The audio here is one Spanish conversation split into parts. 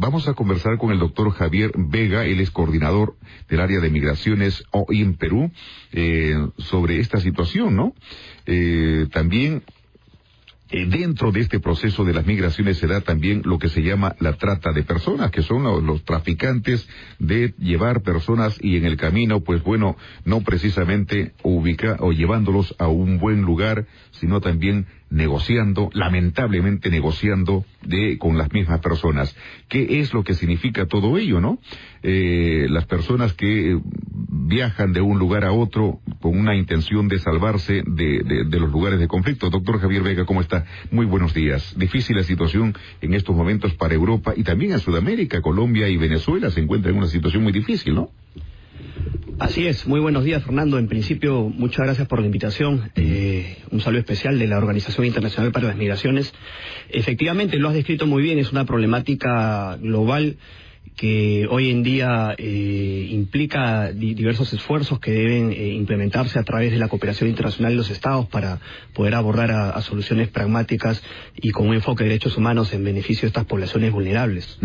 vamos a conversar con el doctor Javier Vega, él es coordinador del área de migraciones hoy en Perú, sobre esta situación, ¿no? También dentro de este proceso de las migraciones se da también lo que se llama la trata de personas, que son los traficantes de llevar personas y en el camino, pues bueno, no precisamente llevándolos a un buen lugar, sino también negociando, lamentablemente negociando con las mismas personas. ¿Qué es lo que significa todo ello, no? Las personas que viajan de un lugar a otro con una intención de salvarse de los lugares de conflicto. Doctor Javier Vega, ¿cómo está? Muy buenos días. Difícil la situación en estos momentos para Europa y también en Sudamérica. Colombia y Venezuela se encuentran en una situación muy difícil, ¿no? Así es, muy buenos días, Fernando. En principio, muchas gracias por la invitación. Un saludo especial de la Organización Internacional para las Migraciones. Efectivamente, lo has descrito muy bien, es una problemática global que hoy en día implica diversos esfuerzos que deben implementarse a través de la cooperación internacional de los Estados para poder abordar a soluciones pragmáticas y con un enfoque de derechos humanos en beneficio de estas poblaciones vulnerables.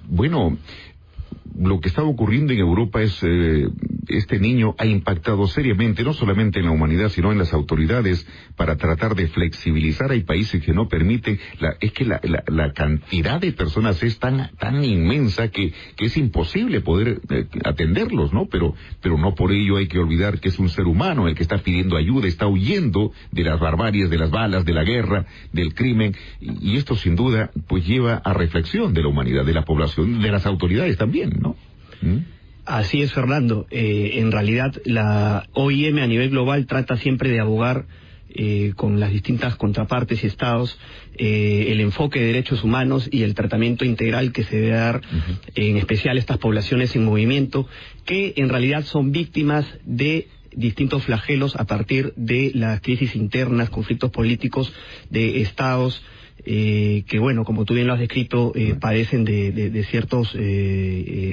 Bueno, lo que está ocurriendo en Europa es, este niño ha impactado seriamente, no solamente en la humanidad, sino en las autoridades, para tratar de flexibilizar. Hay países que no permiten, la cantidad de personas es tan inmensa que es imposible poder atenderlos, ¿no? Pero no por ello hay que olvidar que es un ser humano el que está pidiendo ayuda, está huyendo de las barbaries, de las balas, de la guerra, del crimen, y esto sin duda pues lleva a reflexión de la humanidad, de la población, de las autoridades también, ¿no? Así es, Fernando. En realidad, la OIM a nivel global trata siempre de abogar con las distintas contrapartes y estados el enfoque de derechos humanos y el tratamiento integral que se debe dar, en especial a estas poblaciones en movimiento, que en realidad son víctimas de distintos flagelos a partir de las crisis internas, conflictos políticos de estados que, bueno, como tú bien lo has descrito, padecen de ciertos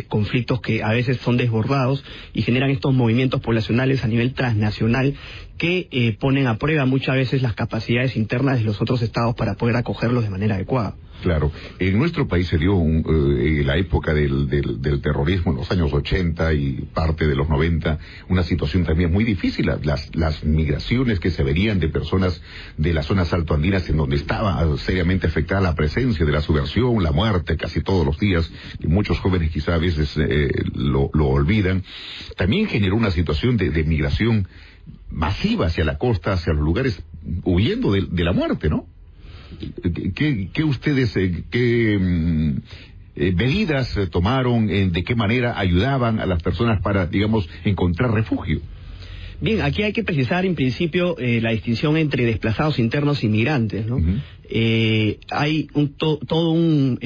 conflictos que a veces son desbordados y generan estos movimientos poblacionales a nivel transnacional que ponen a prueba muchas veces las capacidades internas de los otros estados para poder acogerlos de manera adecuada. Claro. En nuestro país se dio la época del terrorismo en los años 80 y parte de los 90, una situación también muy difícil. Las migraciones que se verían de personas de las zonas altoandinas en donde estaba seriamente afectada la presencia de la subversión, la muerte casi todos los días, y muchos jóvenes quizá a veces lo olvidan. También generó una situación de migración masiva hacia la costa, hacia los lugares, huyendo de la muerte, ¿no? ¿Qué ustedes, medidas tomaron, de qué manera ayudaban a las personas para, digamos, encontrar refugio? Bien, aquí hay que precisar en principio la distinción entre desplazados internos y migrantes, ¿no? Hay todo un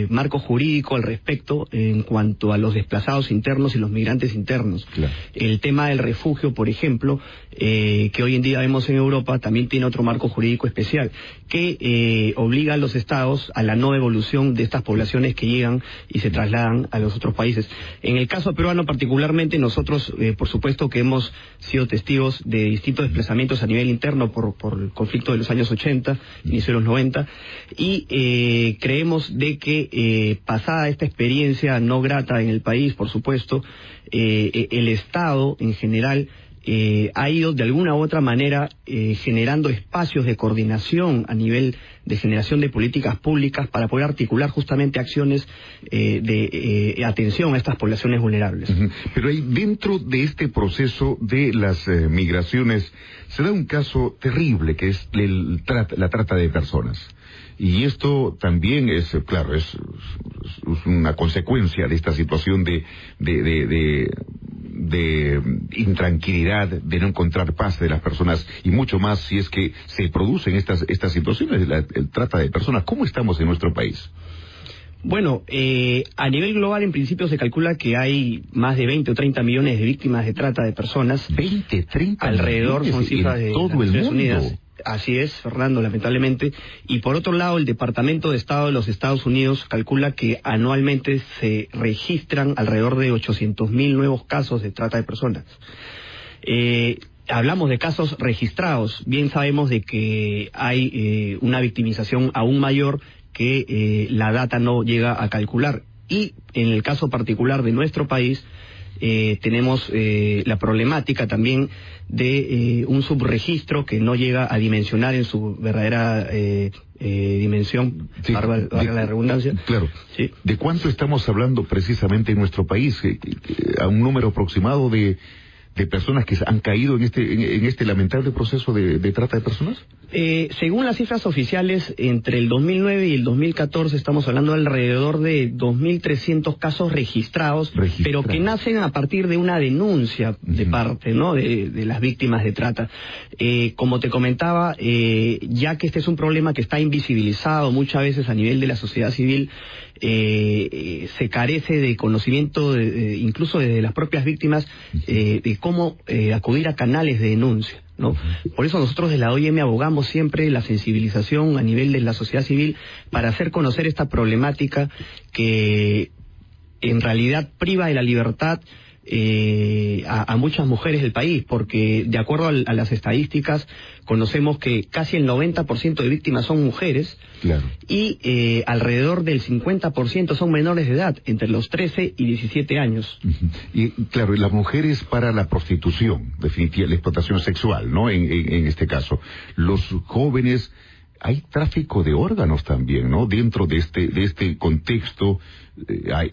marco jurídico al respecto en cuanto a los desplazados internos y los migrantes internos. Claro. El tema del refugio, por ejemplo, que hoy en día vemos en Europa, también tiene otro marco jurídico especial que obliga a los estados a la no devolución de estas poblaciones que llegan y se trasladan a los otros países. En el caso peruano particularmente, nosotros por supuesto que hemos sido testigos de distintos desplazamientos a nivel interno por el conflicto de los años 80, inicio de los 90, y creemos de que pasada esta experiencia no grata en el país, por supuesto, el Estado en general ha ido de alguna u otra manera generando espacios de coordinación a nivel de generación de políticas públicas para poder articular justamente acciones de atención a estas poblaciones vulnerables. Pero ahí dentro de este proceso de las migraciones se da un caso terrible que es la trata de personas. Y esto también es, claro, es una consecuencia de esta situación de intranquilidad, de no encontrar paz de las personas, y mucho más si es que se producen estas situaciones de el trata de personas. ¿Cómo estamos en nuestro país? Bueno, a nivel global en principio se calcula que hay más de 20 o 30 millones de víctimas de trata de personas. 20, 30 alrededor millones son cifras de todo Naciones el mundo. Unidas. Así es, Fernando, lamentablemente. Y por otro lado, el Departamento de Estado de los Estados Unidos calcula que anualmente se registran alrededor de 800.000 nuevos casos de trata de personas. Hablamos de casos registrados. Bien sabemos de que hay una victimización aún mayor que la data no llega a calcular. Y en el caso particular de nuestro país, tenemos la problemática también de un subregistro que no llega a dimensionar en su verdadera dimensión, sí, valga la redundancia. Claro. Sí. ¿De cuánto estamos hablando precisamente en nuestro país? ¿A un número aproximado de personas que han caído en este lamentable proceso de trata de personas? Según las cifras oficiales, entre el 2009 y el 2014 estamos hablando alrededor de 2.300 casos registrados, pero que nacen a partir de una denuncia de parte, ¿no?, de las víctimas de trata. Como te comentaba, ya que este es un problema que está invisibilizado muchas veces a nivel de la sociedad civil, se carece de conocimiento, incluso de las propias víctimas, de cómo acudir a canales de denuncia, ¿no? Por eso nosotros de la OIM abogamos siempre la sensibilización a nivel de la sociedad civil para hacer conocer esta problemática que en realidad priva de la libertad a muchas mujeres del país, porque de acuerdo a las estadísticas conocemos que casi el 90% de víctimas son mujeres, claro, y alrededor del 50% son menores de edad, entre los 13 y 17 años. Y claro, las mujeres para la prostitución, definitivamente la explotación sexual, ¿no? En este caso, los jóvenes, hay tráfico de órganos también, ¿no? Dentro de este contexto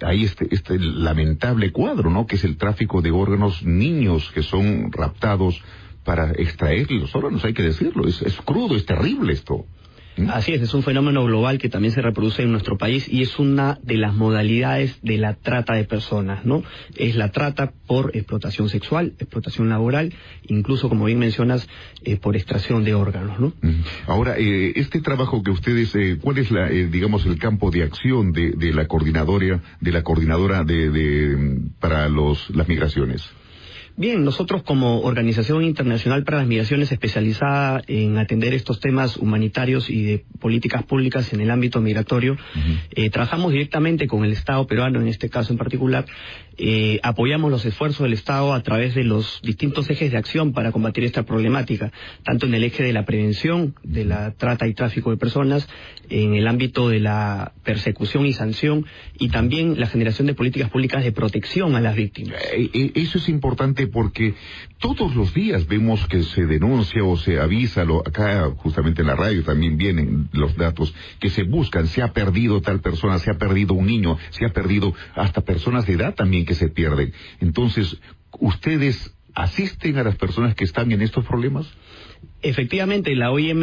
hay este lamentable cuadro, ¿no? Que es el tráfico de órganos, niños que son raptados para extraer los órganos, hay que decirlo, es crudo, es terrible esto. Así es un fenómeno global que también se reproduce en nuestro país y es una de las modalidades de la trata de personas, ¿no? Es la trata por explotación sexual, explotación laboral, incluso, como bien mencionas, por extracción de órganos, ¿no? Ahora, este trabajo que ustedes, ¿cuál es digamos, el campo de acción de la coordinadora para las migraciones? Bien, nosotros como Organización Internacional para las Migraciones especializada en atender estos temas humanitarios y de políticas públicas en el ámbito migratorio, trabajamos directamente con el Estado peruano, en este caso en particular, apoyamos los esfuerzos del Estado a través de los distintos ejes de acción para combatir esta problemática, tanto en el eje de la prevención de la trata y tráfico de personas, en el ámbito de la persecución y sanción, y también la generación de políticas públicas de protección a las víctimas. Eso es importante porque todos los días vemos que se denuncia o se avisa, acá justamente en la radio también vienen los datos, que se buscan, se ha perdido tal persona, se ha perdido un niño, se ha perdido hasta personas de edad también que se pierden. Entonces, ¿ustedes asisten a las personas que están en estos problemas? Efectivamente, la OIM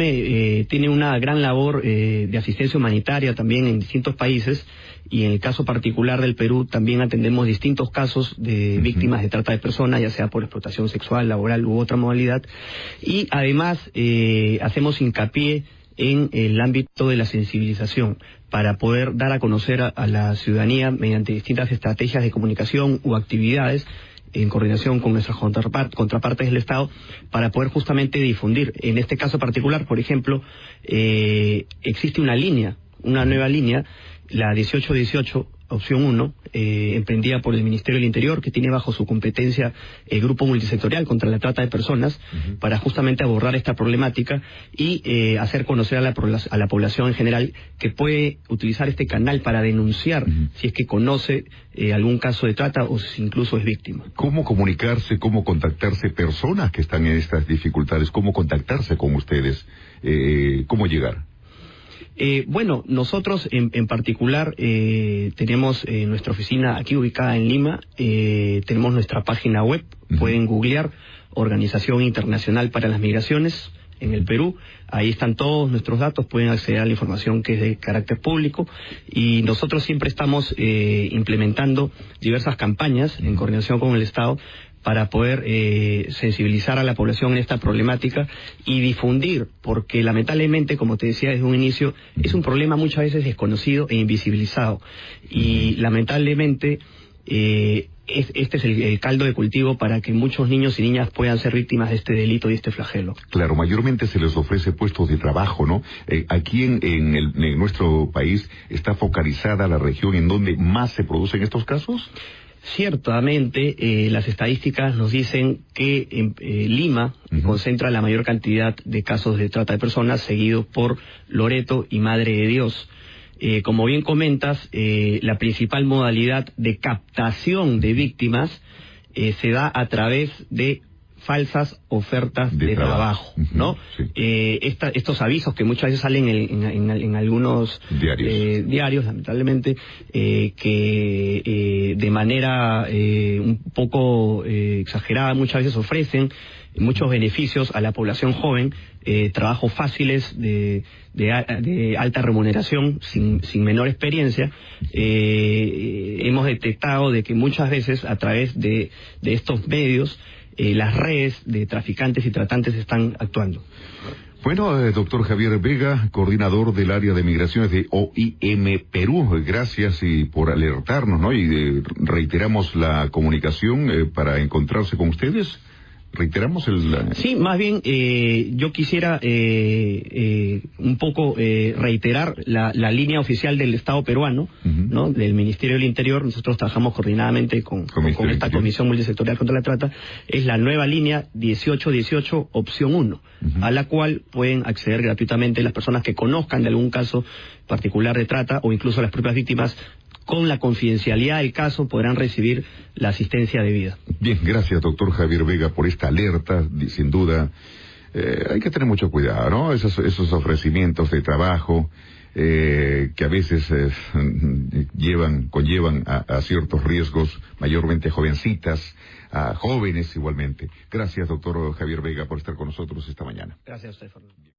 tiene una gran labor de asistencia humanitaria también en distintos países, y en el caso particular del Perú también atendemos distintos casos de víctimas de trata de personas, ya sea por explotación sexual, laboral u otra modalidad, y además hacemos hincapié en el ámbito de la sensibilización para poder dar a conocer a la ciudadanía mediante distintas estrategias de comunicación u actividades en coordinación con nuestras contrapartes del Estado, para poder justamente difundir. En este caso particular, por ejemplo, existe una nueva línea, la 1818, opción 1, emprendida por el Ministerio del Interior, que tiene bajo su competencia el Grupo Multisectorial contra la Trata de Personas, para justamente abordar esta problemática y hacer conocer a la población en general que puede utilizar este canal para denunciar si es que conoce algún caso de trata o si incluso es víctima. ¿Cómo comunicarse, cómo contactarse personas que están en estas dificultades? ¿Cómo contactarse con ustedes? ¿Cómo llegar? Bueno, nosotros en particular tenemos nuestra oficina aquí ubicada en Lima, tenemos nuestra página web, pueden googlear Organización Internacional para las Migraciones en el Perú, ahí están todos nuestros datos, pueden acceder a la información que es de carácter público, y nosotros siempre estamos implementando diversas campañas en coordinación con el Estado para poder sensibilizar a la población en esta problemática y difundir, porque lamentablemente, como te decía desde un inicio, es un problema muchas veces desconocido e invisibilizado, y lamentablemente este es el caldo de cultivo para que muchos niños y niñas puedan ser víctimas de este delito y este flagelo. Claro, mayormente se les ofrece puestos de trabajo, ¿no? Aquí en nuestro país está focalizada la región en donde más se producen estos casos. Ciertamente, las estadísticas nos dicen que en Lima concentra la mayor cantidad de casos de trata de personas, seguido por Loreto y Madre de Dios. Como bien comentas, la principal modalidad de captación de víctimas se da a través de falsas ofertas de trabajo, ¿no? Sí. Estos avisos que muchas veces salen en algunos diarios, lamentablemente, que de manera un poco exagerada muchas veces ofrecen muchos beneficios a la población joven, trabajos fáciles de alta remuneración sin menor experiencia. Hemos detectado de que muchas veces a través de estos medios las redes de traficantes y tratantes están actuando. Bueno, doctor Javier Vega, coordinador del área de migraciones de OIM Perú, gracias por alertarnos, ¿no? Y reiteramos la comunicación para encontrarse con ustedes. ¿Reiteramos Sí, más bien yo quisiera un poco reiterar la línea oficial del Estado peruano, ¿no? Del Ministerio del Interior. Nosotros trabajamos coordinadamente con esta Comisión Multisectorial contra la Trata. Es la nueva línea 1818 opción 1, a la cual pueden acceder gratuitamente las personas que conozcan de algún caso particular de trata o incluso las propias víctimas. Con la confidencialidad del caso podrán recibir la asistencia debida. Bien, gracias doctor Javier Vega por esta alerta. Sin duda hay que tener mucho cuidado, ¿no? Esos ofrecimientos de trabajo que a veces conllevan a ciertos riesgos, mayormente a jovencitas, a jóvenes igualmente. Gracias doctor Javier Vega por estar con nosotros esta mañana. Gracias a usted, Fernando.